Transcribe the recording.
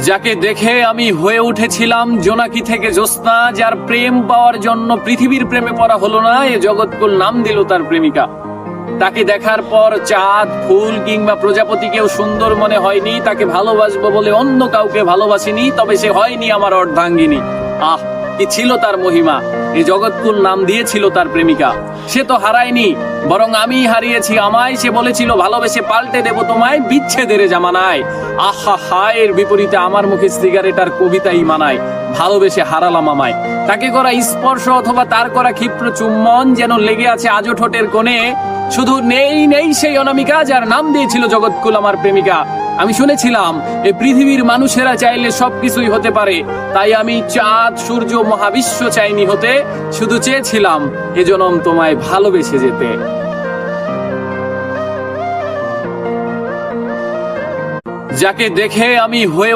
যাকে দেখে আমি হয়ে উঠেছিলাম জোনাকি থেকে জ্যোৎস্না, যার প্রেম পাওয়ার জন্য পৃথিবীর প্রেমে পড়া হলো না, এ জগৎকুল নাম দিল তার প্রেমিকা। তাকে দেখার পর চাঁদ, ফুল কিংবা প্রজাপতিকেও সুন্দর মনে হয়নি। তাকে ভালোবাসবো বলে অন্য কাউকে ভালোবাসিনি, তবে সে হয়নি আমার অর্ধাঙ্গিনী। আহ, কি ছিল তার মহিমা! এই জগৎকুল নাম দিয়েছিল তার প্রেমিকা। সে তো হারায়নি, বরং আমি হারিয়েছি আমায়। সে বলেছিল ভালোবেসে পাল্টে দেব তোমায় বিচ্ছেদের জামানায়। আহা হা, এর বিপরীতে আমার মুখে সিগারেট আর কবিতাই মানায়। ভালোবেসে হারালাম আমায়। তাকে করা স্পর্শ অথবা তার করা ক্ষিপ্র চুম্বন যেন লেগে আছে আজও ঠোঁটের কোণে। শুধু নেই নেই সেই অনামিকা যার নাম দিয়েছিল জগৎকুল আমার প্রেমিকা। আমি শুনেছিলাম এই পৃথিবীর মানুষেরা চাইলে সবকিছুই হতে পারে, তাই আমি চাঁদ, সূর্য, মহাবিশ্ব চাইনি হতে, শুধু চেয়েছিলাম এ জনম তোমায় ভালোবেসে যেতে। যাকে দেখে আমি হয়ে